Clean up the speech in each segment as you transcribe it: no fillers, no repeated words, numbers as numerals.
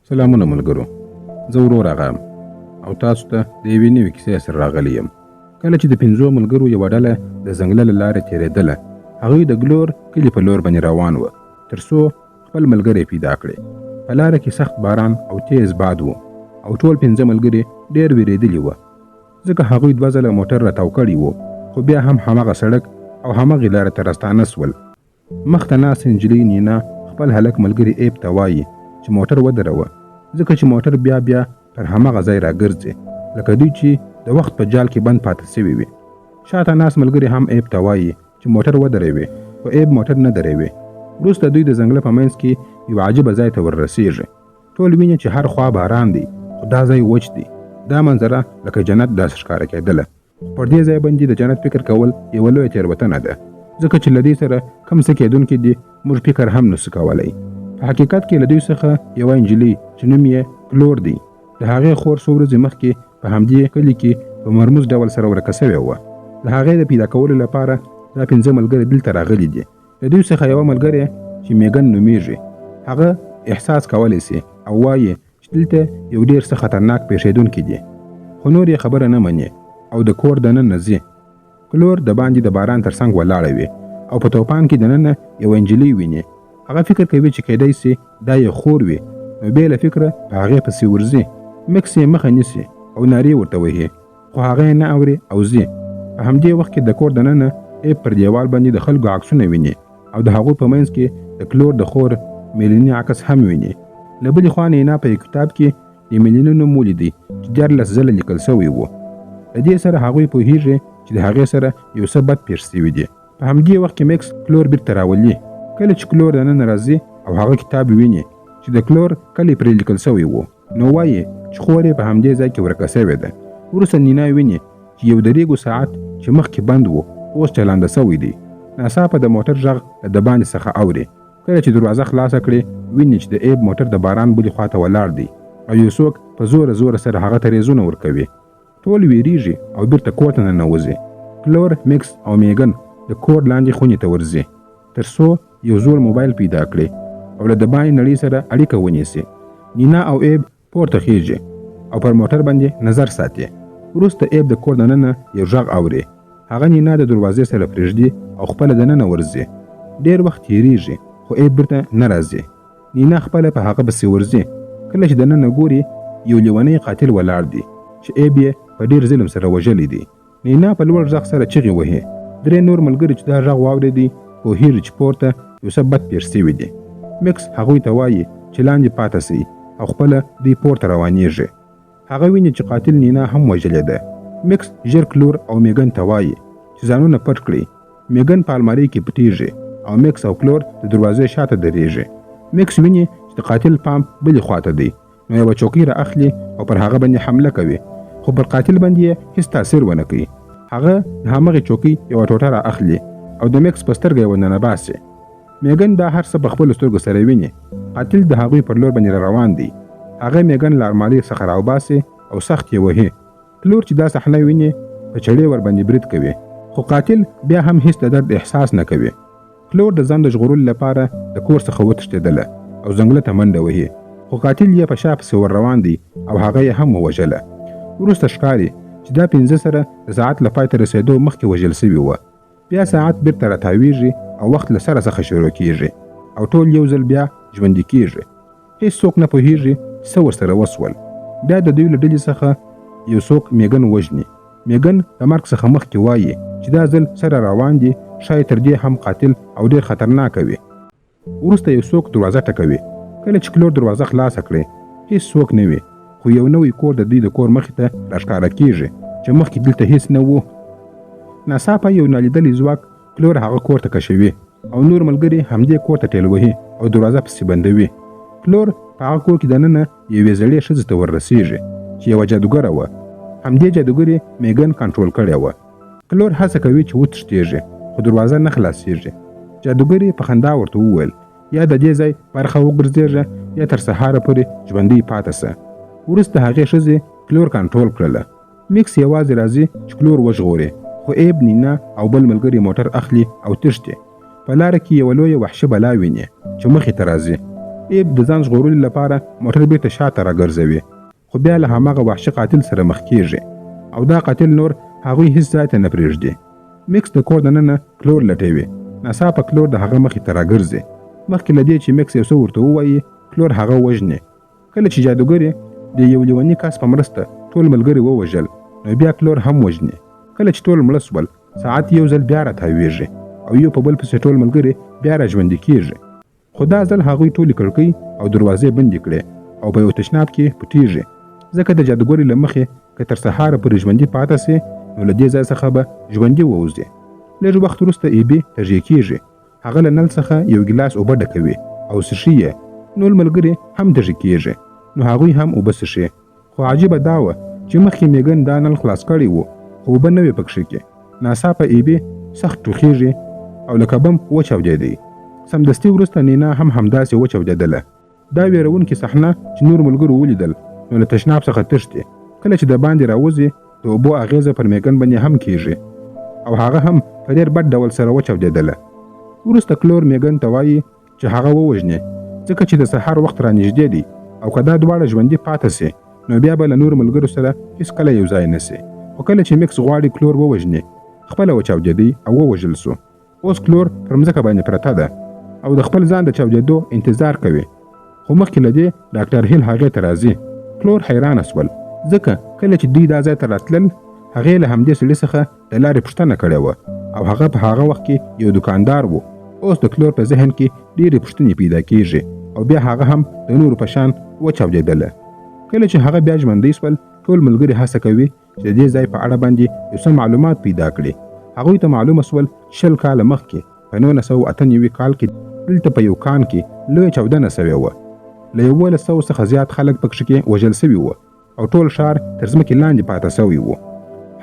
سلامونه ملګرو، زه ورور راغلم او تاسو ته د یوې نوې کیسې سره راغلی یم. کله چې د 5 ملګرو یوه ډله د ځنګله له لارې تېرېدله، هغوی د ګلور کلي په لور باندې روان وه تر څو خپل ملګری پیدا کړي. په لاره کې سخت باران او تیز باد و او ټول 5 ملګري ډېر وېرېدلي وه، ځکه هغوی 2 ځله موټر راتاو کړي وو، خو بیا هم هماغه سړک او هماغې لارې ته راستانه سول. مخته ناست نجلۍ نینا خپل هلک ملګري ایب ته وایي چې موټر ودروه، ځکه چې موټر بیا پر هماغه ځای راګرځي لکه دوی چې د وخت په جال کې بند پاتې سوي وي. شاته ناست ملګري هم ایب ته وایي چې موټر ودروي، خو ایب موټر نه دروي. وروسته دوی د ځنګله په منځ کې یو عجیبه ځای ته وررسېږي. ټول ویني چې هر خوا باران دی، خو دا ځای وچ دی. دا منظره لکه جنت داسې ښکاره کېدله. پر دې ځای باندې د جنت فکر کول یوه لویه تېروتنه ده، ځکه چې له دې سره کم څه کېدونکي دي موږ فکر هم نسو کولی. په حقیقت کې له دوی څخه یوه نجلۍ چې نوم یې کلور دی، د هغې خور څو ورځې مخکې په همدې کلي کې په مرموز ډول سره ورکه سوې وه. د هغې د پیدا کولو لپاره دا 5 ملګري دلته راغلي دي. د دوی څخه یوه ملګری چې میګن نومیږي، هغه احساس کولی سي او وایي چې دلته یو ډېر څه خطرناک پیښېدونکي دي، خو نور یې خبره نه مني او د کور دننه ځي. کلور د باندې د باران ترڅنګ ولاړه وي او په توپان کې دننه یوه نجلۍ ویني. هغه فکر کوي چې کېدای سي دا یې خور وي، نو بې له فکره په هغې پسې ورځي. مکس یې مخه نیسي او نارې ورته وهي، خو هغه یې نه اوري او ځي. په همدې وخت کې د کور دننه ایب پر دیوال باندې د خلکو عکسونه ویني او د هغوی په منځ کې د کلور د خور میلیني عکس هم ویني. له بلې خوا نینا په کتاب کې د میلیني نوم ولیدی چې 14 ځله لیکل سوی و. د دې سره هغوی پوهیږي چې د هغې سره یو څه بد پېښ سوي دي. په همدې وخت کې مکس کلور بیرته راولي. کله چې کلور دننه راځي او هغه کتاب ویني چې د کلور کلی پرې لیکل سوی و، نو وایي چې خور یې په همدې ځای کې ورکه سوې ده. وروسته نینا ویني چې یو د ریګو ساعت چې مخکې بند و اوس چلانده سوی دی. ناڅاپه د موټر غږ د باندې څخه اوري. کله چې دروازه خلاصه کړي، ویني چې د ایب موټر د باران بلې خواته ولاړ دی او یو څوک په زوره سره هغه ته ریزونه ورکوي. ټول ویریږي او بیرته کور ته ننوځي. کلور، مکس او میګن د کور لاندې خونې ته ورځي تر څو یو زوړ موبایل پیدا کړي او له د باندې نړۍ سره اړیکه ونیسي. نینا او ایب پورته خیږي او پر موټر باندې نظر ساتي. وروسته ایب د کور دننه یو غږ اوري. هغه نینا د دروازې سره پرېږدي او خپله دننه ورځي. ډېر وخت تېرېږي خو ایب بیرته نه راځي. نینا خپله په هغه پسې ورځي. کله چې دننه ګوري، یو لیونی قاتل ولاړ دی چې ایب یې په ډېر ظلم سره وژلی دی. نینا په لوړ غږ سره چغې وهي. 3 نور ملګري چې دا غږ واورېدي پوهېږي چې پورته یو څه بد پېښ سوي دي. مکس هغوی ته وایي چې لاندې پاته سئ او خپله دوی پورته روانېږي. هغه ویني چې قاتل نینا هم وژلې ده. مکس ژر کلور او میګن ته وایي چې ځانونه پټ کړي. میګن په المارۍ کې پټېږي او مکس او کلور د دروازې شاته درېږي. مکس ویني چې د قاتل پام بلې خواته دی، نو یوه چوکۍ را اخلي او پر هغه باندې حمله کوي، خو پر قاتل باندې یې هېڅ تاثیر ونه کوي. هغه د همغې چوکۍ یوه ټوټه را اخلي او د مکس په سترګه یې ورننه باسي. میګن دا هر څه په خپلو سترګو سره ویني. قاتل د هغوی پر لور باندې را روان دی. هغه میګن له المارۍ څخه راوباسي او سخت یې وهي. کلور چې دا صحنه ویني په چړې ورباندې برید کوي، خو قاتل بیا هم هېڅ د درد احساس نه کوي. کلور د ځان د ژغورلو لپاره د کور څخه وتښتېدله او ځنګله ته منډه وهي، خو قاتل یې په شا پسې ور روان دی او هغه یې هم ووژله. وروسته ښکاري چې دا 5 سره د ساعت له پای ته رسېدو مخکې وژل سوي وه. بیا ساعت بیرته راتاویږي او وخت له سره څخه شروع کیږي او ټول یو ځل بیا ژوندي کیږي. هېڅوک نه پوهېږي څه ورسره وسول. بیا د دوی له ډلې څخه یو څوک میګن وژني. میګن د مرګ څخه مخکې وایي چې دا ځل سره روان دي، شاید تر دې هم قاتل او ډېر خطرناک وي. وروسته یو څوک دروازه ټکوي. کله چې کلور دروازه خلاصه کړي، هېڅوک نه وي، خو یو نوی کور د دوی د کور مخې ته راښکاره کیږي چې مخکې دلته هېڅ نه و. ناڅاپه یو نالیدلی ځواک کلور هغه کور ته کشوي او نور ملګري همدې کور ته ټېل وهي او دروازه پسې بندوي. کلور په هغه کور کې دننه یوې زړې ښځې ته وررسېږي چې یوه جادوګره وه. همدې جادوګرې میګن کنټرول کړې وه. کلور هڅه کوي چې وتښتېږي، خو دروازه نه خلاصېږي. جادوګرې په خندا ورته وویل یا د دې ځای برخه وګرځېږه یا تر سهاره پورې ژوندۍ پاته سه. وروسته هغې ښځې کلور کنټرول کړله. مکس یوازې راځي چې کلور وژغوري، خو ایب، نینا او بل ملګري موټر اخلي او تښتي. په لاره کې یوه لویه وحشي بلا ویني چې مخې ته راځي. ایب د ځان ژغورلو لپاره موټر بیرته شاته راګرځوي، خو بیا له هماغه وحشي قاتل سره مخ کیږي او دا قاتل نور هغوی هیڅ ځای ته نه پرېږدي. میکس د کور دننه کلور لټوي، ناڅاپه کلور د هغه مخې ته راګرځي. مخکې له دې چې میکس یو څه ورته ووایي کلور هغه وژني. کله چې جادوګر د یو لیوني کس په مرسته ټول ملګري ووژل نو بیا کلور هم وژني. کله چې ټول مړه سول ساعت یو ځل بیا راتاویږي او یو په بل پسې ټول ملګري بیا راژوندي کیږي. خو دا ځل هغوی ټولې کړکۍ او دروازې بندې کړې او په یو تشناب کې پټیږي، ځکه د جادوګرې له مخې که تر سهاره پورې ژوندي پاته سي نو له دې ځای څخه به ژوندي ووځي. لږ وخت وروسته ایبي تږې کیږي، هغه له نل څخه یو ګیلاس اوبه ډکوي او څښي یې. نور ملګري هم تږي کیږي نو هغوی هم اوبه څښي. خو عجیبه دا وه چې مخکې میګن دا نل خلاص کړی و خو اوبه نه وې پکښې کې. ناڅاپه ایبي سخت ټوخیږي او لکه بم وچاودېدی. سمدستي وروسته نینا هم همداسې وچاودېدله. دا ویرونکې صحنه چې نور ملګرو ولیدل نو له تشناب څخه تښتي. کله چې د باندې راوځي د اوبو اغیزه پر میګن باندې هم کیږي او هغه هم په ډېر بد ډول سره وچاودېدله. وروسته کلور میګن ته وایي چې هغه ووژني ځکه چې د سهار وخت رانږدې دی او که دا دواړه ژوندي پاته سي نو بیا به له نور ملګرو سره هیڅ کله یو ځای نه سي. خو کله چې میکس غواړي کلور ووژني خپله وچاودېدی او ووژل سو. اوس کلور پر مځکه باندې پرته ده او د خپل ځان د چاودېدو انتظار کوي. خو مخکې له دې ډاکټر هیل هغې ته راځي. کلور حیرانه سول ځکه کله چې دوی دا ځای ته راتلل هغې له همدې سړي څخه د لارې پوښتنه کړې وه او هغه په هغه وخت کې یو دوکاندار و. اوس د کلور په ذهن کې ډېرې پوښتنې پیدا کیږي او بیا هغه هم د نورو په شان وچاودېدله. کله چې هغه بیا ژوندی سول ټول ملګري هڅه کوي چې د دې ځای په اړه باندې یو څه معلومات پیدا کړي. هغوی ته معلومه سول 20 کاله مخکې په 1998 کال کې دلته په یو کان کې لویه چاودنه سوې وه. له 1100 څخه زیات خلک پکښې کې وژل سوي وه او ټول ښار تر ځمکې لاندې پاته سوی و.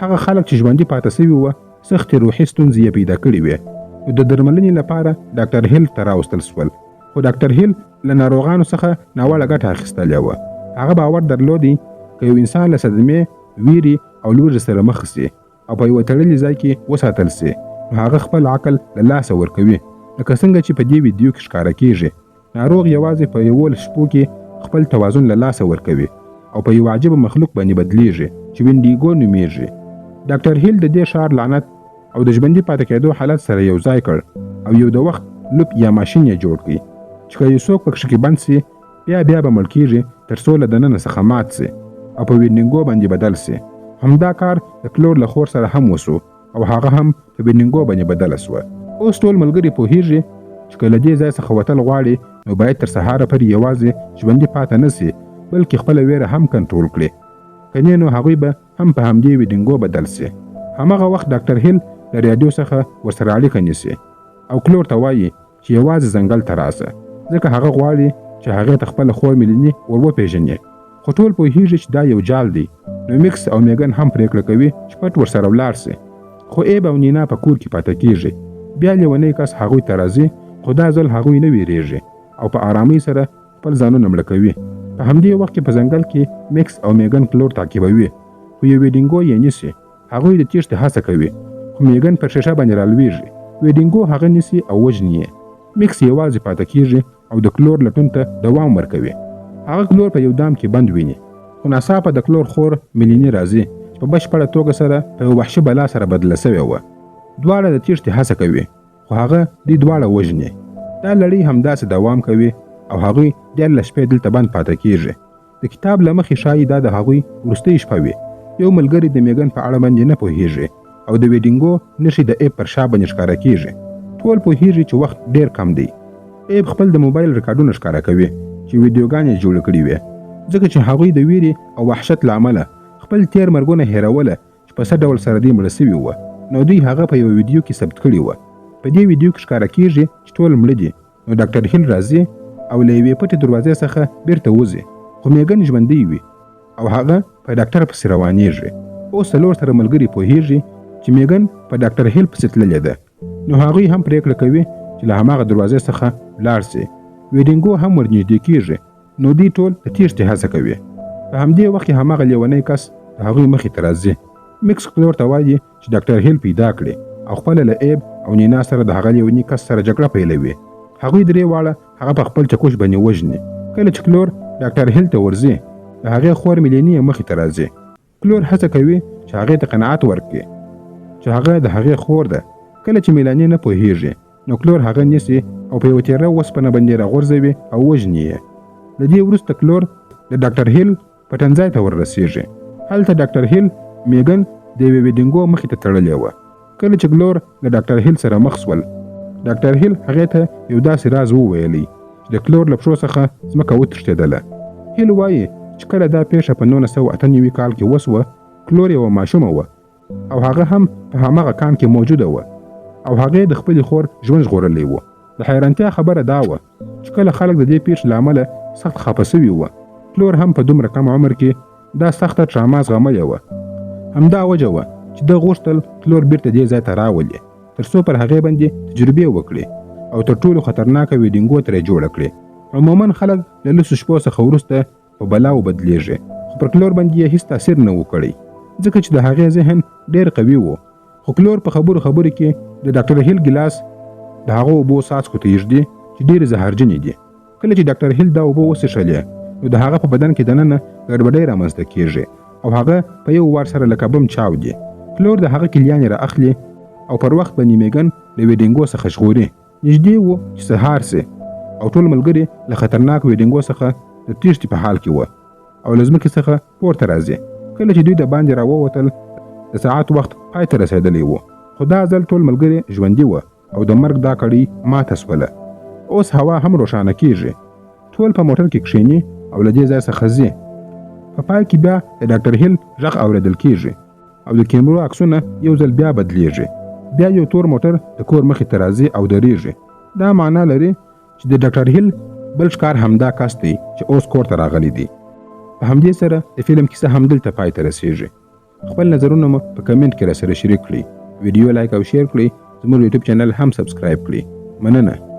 هغه خلک چې ژوندي پاته سوي وه سختې روحي ستونزې یې پیدا کړې وې نو د درملنې لپاره ډاکټر هیل ته راوستل سول. خو ډاکټر هیل له ناروغانو څخه ناوړه ګټه اخیستلې وه. هغه باور درلودی که یو انسان له صدمې، ویرې او لوږې سره مخ سي او په یوه تړلي ځای کې وساتل سي نو هغه خپل عقل له لاسه ورکوي. لکه څنګه چې په دې ویډیو کې ښکاره کیږي ناروغ یوازې په 11 شپو کې خپل توازن له لاسه ورکوي او په یو عجیبه مخلوق باندې بدلیږي چې وینډیګو نومیږي. ډاکټر هیل د دې ښار لعنت او د ژوندي پاتې کېدو حالت سره یو ځای کړ او یو د وخت لوپ یا ماشین یې جوړ کړي چې که یو څوک پکښې کې بند سي بیا به مړ کیږي تر څو له دننه څخه مات سي او په وینډینګو باندې بدل سي. همدا کار د کلور له خور سره هم وسو او هغه هم په وینډینګو باندې بدله سوه. اوس ټول ملګري پوهیږي چې که له دې ځای څخه وتل غواړي نو باید تر سهاره پورې یوازې ژوندي پاته نه سي بلکې خپله ویره هم کنټرول کړي. که نه نو هغوی به هم په همدې وینډینګو بدل سي. هماغه وخت ډاکټر هیل د راډیو څخه ورسره اړیکه نیسي او کلور ته وایي چې یوازې ځنګل ته راسه ځکه هغه غواړي چې هغې ته خپله خور میلیني ور وپېژني. خو ټول پوهیږي چې دا یو جال دی نو میکس او میګن هم پرېکړه کوي چې پټ ورسره ولاړ سي. خو ایب او نینا په کور کې پاته کیږي. بیا لیونی کس هغوی ته راځي خو دا ځل هغوی نه ویریږي او په آرامۍ سره خپل ځانونه مړه کوي. په همدې وخت کې په ځنګل کې میکس او میګن کلور تعقیبوي خو یو ویډینګو یې نیسي. هغوی د تیښتې هڅه کوي خو میګن پر شیشه باندې رالویږي. ویډینګو هغه نیسي او وژني یې. میکس یوازې پاته کیږي او د کلور لټون ته دوام ورکوي. هغه کلور په یو دام کې بند ویني خو ناڅاپه د کلور خور میلیني راځي چې په بشپړه توګه سره په یو وحشي بلا سره بدله سوې وه. دواړه د تیښتې هڅه کوي خو هغه دوی دواړه وژني. دا لړۍ همداسې دوام کوي او هغوی 14 شپې دلته بند پاته کیږي. د کتاب له مخې ښایي دا د هغوی وروستۍ شپه وي. یو ملګری د میګن په اړه باندې نه پوهیږي او د ویډینګو نښې د ایب پر شا باندې ښکاره کیږي. ټول پوهیږي چې وخت ډیر کم دی. ایب خپل د موبایل ریکارډونه ښکاره کوي چې ویډیوګانې جوړې کړې وي ځکه چې هغوی د ویرې او وحشت له امله خپل تیر مرګونه هیروله چې په څه ډول سره دوی مړه سوي وه نو دوی هغه په یوه ویډیو کې ثبت کړي وه. په دې ویډیو کې ښکاره کیږي چې ټول مړه دي نو ډاکټر هیل راځي او له یوې پټې دروازې څخه بیرته وځي خو میګن ژوندۍ وي او هغه په ډاکټر پسې روانېږي. اوس څلور سره ملګري پوهیږي چې میګن په ډاکټر هیل پسې تللې ده نو هغوی هم پرېکړه کوي چې له هماغه دروازې څخه ولاړ سي. ویډینګو هم ورنږدې کیږي نو دوی ټول د تیښتې هڅه کوي. په همدې وخت کې هماغه لیونی کس د هغوی مخې ته راځي. میکس کلور ته وایي چې ډاکټر هیل پیدا کړي او خپله له ایب او نینا سره د هغه لیوني کس سره جګړه پیلوي. هغوی درې واړه هغه په خپل چکش باندې وژني. کله چې کلور ډاکټر هیل ته ورځي د هغې خور میلیني مخې ته راځي. کلور هڅه کوي چې هغې ته قناعت ورکړي چې هغه د هغې خور ده. کله چې میلاني نه پوهیږي نو کلور هغه نیسي او په یوه تیره وسپنه باندې راغورځوي او وژني یې. له دې وروسته کلور د ډاکټر هیل پټنځای ته وررسیږي. هلته ډاکټر هیل میګن د یوې ویډینګو مخې ته تړلې وه. کله چې کلور له ډاکټر هیل سره مخ شول ډاکټر هیل هغې ته یو داسې راز وویلی چې د کلور له پښو څخه ځمکه وتښتېدله. هیل وایي چې کله دا پیښه په 1998 کال کې وسوه کلور یوه ماشومه وه او هغه هم په هماغه کان کې موجوده وه او هغې د خپلې خور ژوند ژغورلی و. د حیرانتیا خبره دا وه چې کله خلک د دې پیښې له امله سخت خفه سوي وه کلور هم په دومره کم عمر کې دا سخته ټراما زغملې وه. همدا وجه وه چې ده غوښتل کلور بیرته دې ځای ته راولي تر څو پر هغې باندې تجربې وکړي او تر ټولو خطرناکه ویډینګو ترې جوړه کړي. عموما خلک له لسو شپو څخه وروسته په بلاو بدلیږي خو پر کلور باندې یې هیڅ تاثیر نه و کړی ځکه چې د هغې ذهن ډېر قوي و. خو کلور په خبرو کې د ډاکټر هیل ګیلاس د هغه اوبو څاڅکو ته ایږدي چې ډېرې زهرجنې دي. کله چې ډاکټر هیل دا اوبه وڅښلې نو د هغه په بدن کې دننه ګډوډۍ رامنځته کیږي او هغه په یو وار سره لکه بم چاودي. کلور د هغه کلیانې را اخلي او پر وخت باندې میګن د ویډینګو څخه ژغوري. نږدې و چې سهار سي او ټول ملګري له خطرناک ویډینګو څخه د تیښتې په حال کې وه او له ځمکې څخه پورته راځي. کله چې دوی د باندې راووتل د ساعت وخت پای ته رسېدلی و خو دا ځل ټول ملګري ژوندي وه او د مرګ دا کړۍ ماته سوله. اوس هوا هم روښانه کیږي. ټول په موټر کې کښیني او له دې ځای څخه ځي. په پای کې بیا د ډاکټر هیل غږ اورېدل کیږي او د کیمرو عکسونه یو ځل بیا بدلیږي. بیا یو تور موټر د کور مخې ته راځي او درېږي. دا معنا لري چې د ډاکټر هیل بل ښکار همدا کس دی چې اوس کور ته راغلی دی. په همدې سره د فلم کیسه همدلته پای ته رسیږي. خپل نظرونه مو په کمنټ کې راسره شریک کړئ. ویډیو لایک او شیر کړئ. زموږ یوټیوب چینل هم سبسکرایب کړئ. مننه.